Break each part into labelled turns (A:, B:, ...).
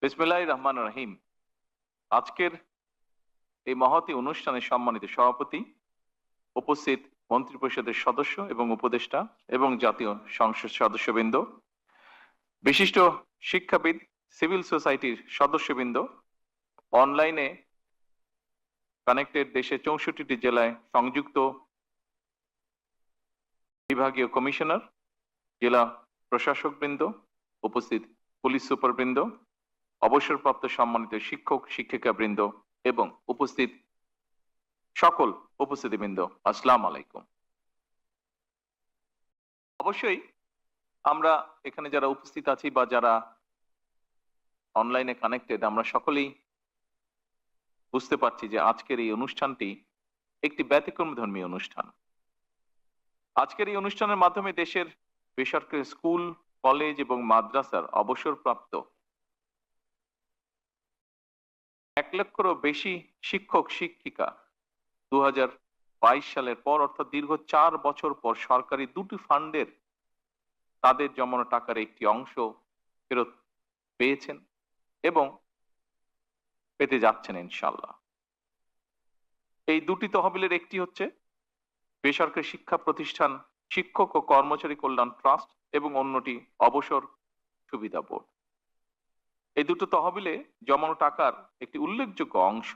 A: বিসমিল্লাহির রহমানির রহিম। আজকের এই মহতী অনুষ্ঠানে সম্মানিত সভাপতি, উপস্থিত মন্ত্রিপরিষদের সদস্য এবং উপদেষ্টা এবং জাতীয় সংসদ সদস্যবৃন্দ, বিশিষ্ট শিক্ষাবিদ, সিভিল সোসাইটির সদস্যবৃন্দ, অনলাইনে কানেক্টেড দেশের 64টি জেলায় সংযুক্ত বিভাগীয় কমিশনার, জেলা প্রশাসকবৃন্দ, উপস্থিত পুলিশ সুপারবৃন্দ, অবসরপ্রাপ্ত সম্মানিত শিক্ষক শিক্ষিকাবৃন্দ এবং উপস্থিত সকল উপস্থিতিবৃন্দ, আসসালামু আলাইকুম। অবশ্যই আমরা এখানে যারা উপস্থিত আছি বা যারা অনলাইনে কানেক্টেড, আমরা সকলেই বুঝতে পারছি যে আজকের এই অনুষ্ঠানটি একটি ব্যতিক্রমধর্মী অনুষ্ঠান। আজকের এই অনুষ্ঠানের মাধ্যমে দেশের বেসরকারি স্কুল, কলেজ এবং মাদ্রাসার অবসরপ্রাপ্ত 1 লক্ষেরও বেশি শিক্ষক শিক্ষিকা 2022 সালের পর, অর্থাৎ দীর্ঘ 4 বছর পর সরকারি দুটি ফান্ডের তাদের জমানো টাকার একটি অংশ ফেরত পেয়েছেন এবং পেতে যাচ্ছেন ইনশাআল্লাহ। এই দুটি তহবিলের একটি হচ্ছে বেসরকারি শিক্ষা প্রতিষ্ঠান শিক্ষক ও কর্মচারী কল্যাণ ট্রাস্ট এবং অন্যটি অবসর সুবিধা বোর্ড। এই দুটো তহবিলে জমানো টাকার একটি উল্লেখযোগ্য অংশ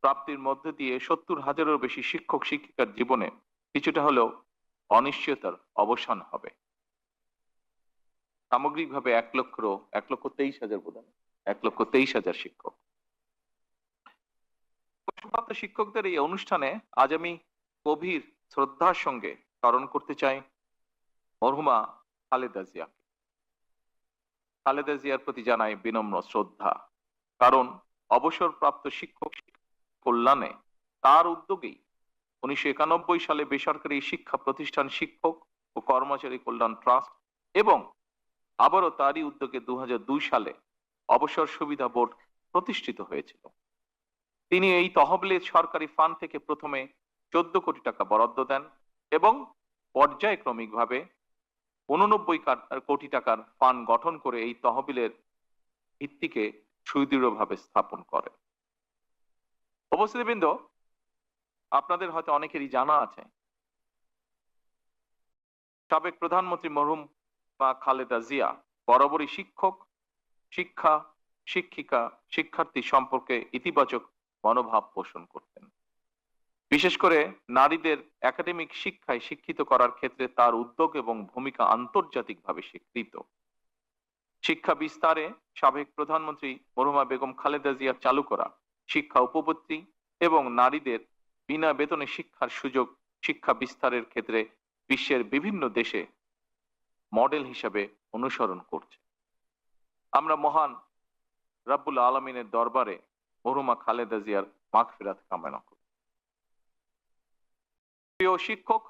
A: প্রাপ্তির মধ্যে দিয়ে 70,000-এরও বেশি শিক্ষক শিক্ষিকার জীবনে কিছুটা হলেও অনিশ্চয়তার অবসান হবে। সামগ্রিকভাবে 1,23,000 বোধ হয় 1,23,000 শিক্ষক। অবসরপ্রাপ্ত শিক্ষকদের এই অনুষ্ঠানে আজ আমি গভীর শ্রদ্ধার সঙ্গে স্মরণ করতে চাই মরহুমা খালেদা জিয়া। খালেদা জিয়ার প্রতি জানাই বিনম্র শ্রদ্ধা, কারণ অবসরপ্রাপ্ত শিক্ষক কল্যাণে তার উদ্যোগেই 1991 সালে বেসরকারি শিক্ষা প্রতিষ্ঠান শিক্ষক ও কর্মচারী কল্যাণ ট্রাস্ট এবং আবারও তারই উদ্যোগে 2002 সালে অবসর সুবিধা বোর্ড প্রতিষ্ঠিত হয়েছিল। তিনি এই তহবিলের সরকারি ফান্ড থেকে প্রথমে 14 কোটি টাকা বরাদ্দ দেন এবং পর্যায়ক্রমিকভাবে 89 কোটি টাকার ফান্ড গঠন করে এই তহবিলের ভিত্তিকে সুদৃঢ়ভাবে স্থাপন করে। উপস্থিতবৃন্দ, আপনাদের হয়তো অনেকেরই জানা আছে সাবেক প্রধানমন্ত্রী মরহুম খালেদা জিয়া বরাবরই শিক্ষক, শিক্ষা, শিক্ষিকা, শিক্ষার্থী সম্পর্কে ইতিবাচক মনোভাব পোষণ করতেন। বিশেষ করে নারীদের একাডেমিক শিক্ষায় শিক্ষিত করার ক্ষেত্রে তার উদ্যোগ এবং ভূমিকা আন্তর্জাতিকভাবে স্বীকৃত। শিক্ষা বিস্তারে সাবেক প্রধানমন্ত্রী মরহুমা বেগম খালেদা জিয়ার চালু করা শিক্ষা উপবৃত্তি এবং নারীদের বিনা বেতনে শিক্ষার সুযোগ শিক্ষা বিস্তারের ক্ষেত্রে বিশ্বের বিভিন্ন দেশে মডেল হিসাবে অনুসরণ করছে। আমরা মহান রব্বুল আলামিনের দরবারে মরহুমা খালেদা জিয়ার মাগফিরাত কামনা করি। প্রিয় শিক্ষক,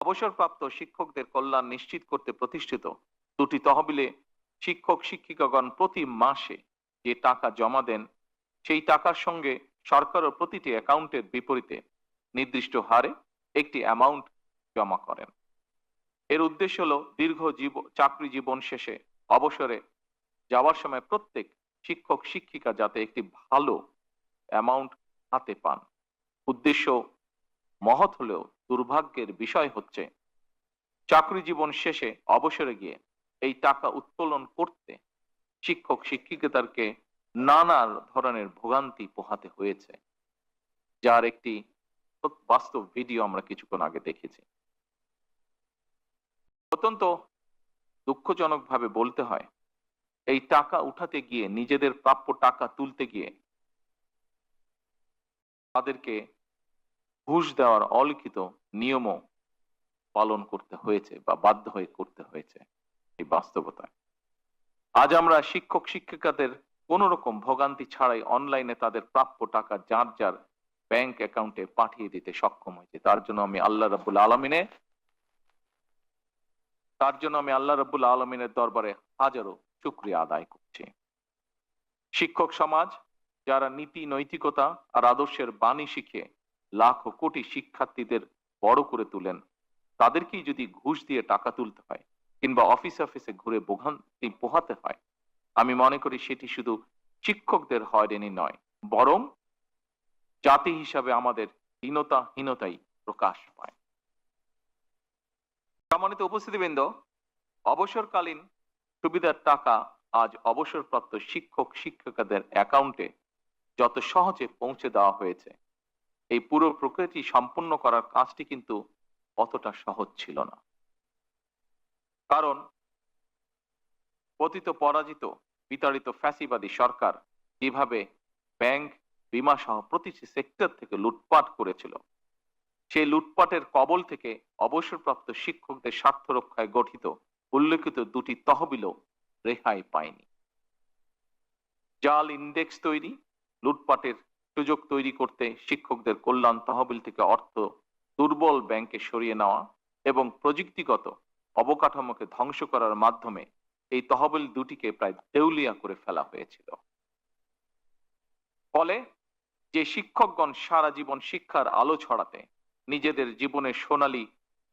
A: অবসরপ্রাপ্ত শিক্ষকদের কল্যাণ নিশ্চিত করতে প্রতিষ্ঠিত দুটি তহবিলে শিক্ষক শিক্ষিকাগণ প্রতি মাসে যে টাকা জমা দেন, সেই টাকার সঙ্গে সরকারও প্রতিটি অ্যাকাউন্টের বিপরীতে নির্দিষ্ট হারে একটি অ্যামাউন্ট জমা করেন। এর উদ্দেশ্য হলো দীর্ঘ চাকরি জীবন শেষে অবসরে যাওয়ার সময় প্রত্যেক শিক্ষক শিক্ষিকা যাতে একটি ভালো অ্যামাউন্ট হাতে পান। উদ্দেশ্য মহৎ হলেও দুর্ভাগ্যের বিষয় হচ্ছে চাকরি জীবন শেষে অবসরে গিয়ে এই টাকা উত্তোলন করতে শিক্ষক শিক্ষিকাদেরকে নানা ধরনের ভোগান্তি পোহাতে হয়েছে, যার একটি বাস্তব ভিডিও আমরা কিছুক্ষণ আগে দেখেছি। অত্যন্ত দুঃখজনক ভাবে বলতে হয়, এই টাকা উঠাতে গিয়ে, নিজেদের প্রাপ্য টাকা তুলতে গিয়ে তাদেরকে ঘুষ দেওয়ার অলিখিত নিয়মও পালন করতে হয়েছে বা বাধ্য হয়ে করতে হয়েছে। এই বাস্তবতায় আজ আমরা শিক্ষক শিক্ষিকাদের কোন রকম ভোগান্তি ছাড়াই অনলাইনে তাদের প্রাপ্য টাকা যার যার ব্যাংক অ্যাকাউন্টে পাঠিয়ে দিতে সক্ষম হয়েছে। তার জন্য আমি আল্লাহ রাব্বুল আলামিনের দরবারে হাজারো শুকরিয়া আদায় করছি। শিক্ষক সমাজ যারা নীতি নৈতিকতা আর আদর্শের বাণী শিখে লাখো কোটি শিক্ষার্থীদের বড় করে তুলেন, তাদেরকেই যদি ঘুষ দিয়ে টাকা তুলতে হয়, কিংবা অফিসে ঘুরে ভোগান্তি পোহাতে হয়, আমি মনে করি সেটি শুধু শিক্ষকদের হয়রানি নয়, বরং জাতি হিসাবে আমাদের হীনতাই প্রকাশ পায়। সম্মানিত উপস্থিতিবৃন্দ, অবসরকালীন সুবিধার টাকা আজ অবসরপ্রাপ্ত শিক্ষক শিক্ষিকাদের অ্যাকাউন্টে যত সহজে পৌঁছে দেওয়া হয়েছে, এই পুরো প্রক্রিয়াটি সম্পূর্ণ করার কাজটি কিন্তু অতটা সহজ ছিল না। কারণ পতিত পরাজিত বিতাড়িত ফ্যাসিবাদী সরকার যেভাবে ব্যাংক, বীমা সহ প্রতিটি সেক্টর থেকে লুটপাট করেছিল, সেই লুটপাটের কবল থেকে অবসরপ্রাপ্ত শিক্ষকদের স্বার্থ রক্ষায় গঠিত উল্লেখিত দুটি তহবিলও রেহাই পায়নি। জাল ইন্ডেক্স তৈরি, লুটপাটের সুযোগ তৈরি করতে শিক্ষকদের কল্যাণ তহবিল থেকে অর্থ দুর্বল ব্যাংকে সরিয়ে নেওয়া এবং প্রযুক্তিগত অবকাঠামোকে ধ্বংস করার মাধ্যমে এই তহবিল দুটিকে প্রায় দেউলিয়া করে ফেলা হয়েছিল। ফলে যে শিক্ষকগণ সারা জীবন শিক্ষার আলো ছড়াতে নিজেদের জীবনের সোনালী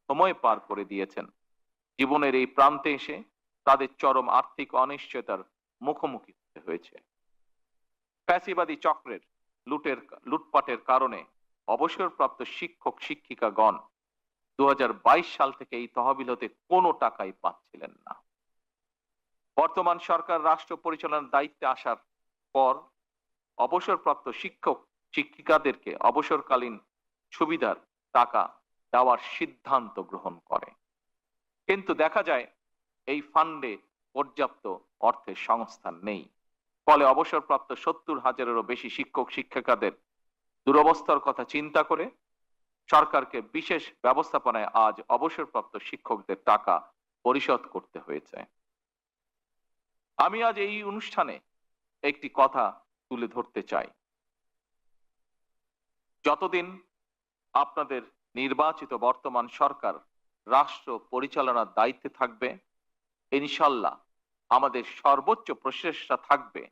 A: সময় পার করে দিয়েছেন, জীবনের এই প্রান্তে এসে তাদের চরম আর্থিক অনিশ্চয়তার মুখোমুখি হতে হয়েছে। ফ্যাসিবাদী চক্রের লুটপাটের কারণে অবসরপ্রাপ্ত শিক্ষক শিক্ষিকাগণ 2022 সাল থেকে এই তহবিল হতে কোনো টাকাই পাচ্ছিলেন না। বর্তমান সরকার রাষ্ট্র পরিচালনার দায়িত্বে আসার পর অবসরপ্রাপ্ত শিক্ষক শিক্ষিকাদেরকে অবসরকালীন সুবিধার টাকা দেওয়ার সিদ্ধান্ত গ্রহণ করে, কিন্তু দেখা যায় এই ফান্ডে পর্যাপ্ত অর্থের সংস্থান নেই। ফলে অবসরপ্রাপ্ত 70,000-এরও বেশি শিক্ষক শিক্ষিকাদের দুরবস্থার কথা চিন্তা করে সরকারকে বিশেষ ব্যবস্থাপনায় আজ অবসরপ্রাপ্ত শিক্ষকদের টাকা পরিশোধ করতে হয়েছে। আমি আজ এই অনুষ্ঠানে একটি কথা তুলে ধরতে চাই। যতদিন আপনাদের নির্বাচিত বর্তমান সরকার রাষ্ট্র পরিচালনার দায়িত্বে থাকবে, ইনশাল্লাহ আমাদের সর্বোচ্চ প্রচেষ্টা থাকবে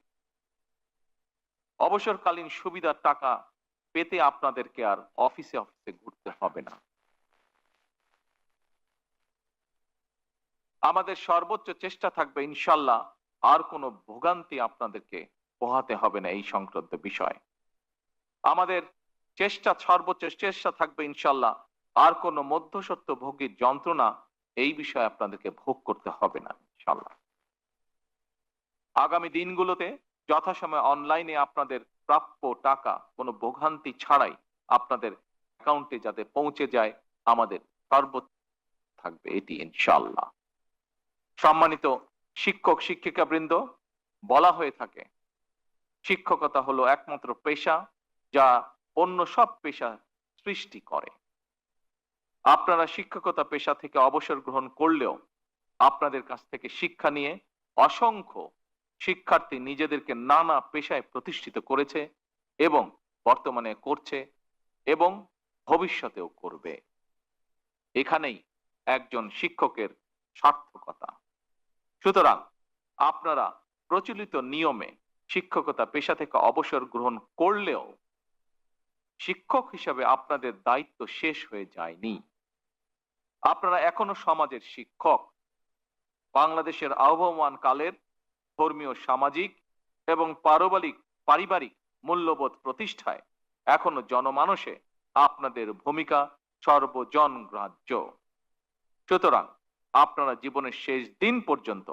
A: অবসরকালীন সুবিধার টাকা পেতে আপনাদেরকে আর অফিসে ঘুরতে হবে না। আমাদের সর্বোচ্চ চেষ্টা থাকবে ইনশাল্লাহ আর কোনো ভোগান্তি আপনাদেরকে পোহাতে হবে না এই সংক্রান্ত বিষয়। আমাদের সর্বোচ্চ চেষ্টা থাকবে ইনশাল্লাহ আর কোনো মধ্যস্বত্ব ভোগীর যন্ত্রণা এই বিষয়ে আপনাদেরকে ভোগ করতে হবে না ইনশাল্লাহ। আগামী দিনগুলোতে যথাসময়ে অনলাইনে আপনাদের প্রাপ্য টাকা কোনো ভোগান্তি ছাড়াই আপনাদের অ্যাকাউন্টে যাতে পৌঁছে যায়, আমাদের সর্বোচ্চ থাকবে এটি ইনশাআল্লাহ। সম্মানিত শিক্ষক শিক্ষিকা বৃন্দ, বলা হয়ে থাকে শিক্ষকতা হলো একমাত্র পেশা যা অন্য সব পেশা সৃষ্টি করে। আপনারা শিক্ষকতা পেশা থেকে অবসর গ্রহণ করলেও আপনাদের কাছ থেকে শিক্ষা নিয়ে অসংখ্য শিক্ষার্থী নিজেদেরকে নানা পেশায় প্রতিষ্ঠিত করেছে এবং বর্তমানে করছে এবং ভবিষ্যতেও করবে। এখানেই একজন শিক্ষকের সার্থকতা। সুতরাং আপনারা প্রচলিত নিয়মে শিক্ষকতা পেশা থেকে অবসর গ্রহণ করলেও শিক্ষক হিসাবে আপনাদের দায়িত্ব শেষ হয়ে যায়নি। আপনারা এখনো সমাজের শিক্ষক। বাংলাদেশের আহ্বান কালের ধর্মীয়, সামাজিক এবং পারিবারিক মূল্যবোধ প্রতিষ্ঠায় এখনো জনমানসে আপনাদের ভূমিকা সর্বজনগ্রাহ্য। সুতরাং আপনারা জীবনের শেষ দিন পর্যন্ত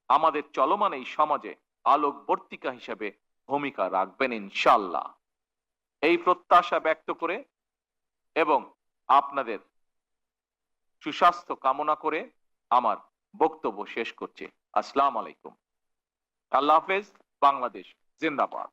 A: আমাদের চলমান এই সমাজে আলোকবর্তিকা হিসেবে ভূমিকা রাখবেন ইনশাআল্লাহ। এই প্রত্যাশা ব্যক্ত করে এবং আপনাদের সুস্বাস্থ্য কামনা করে আমার বক্তব্য শেষ করছি। আসসালামু আলাইকুম। আল্লাহ হাফেজ। বাংলাদেশ জিন্দাবাদ।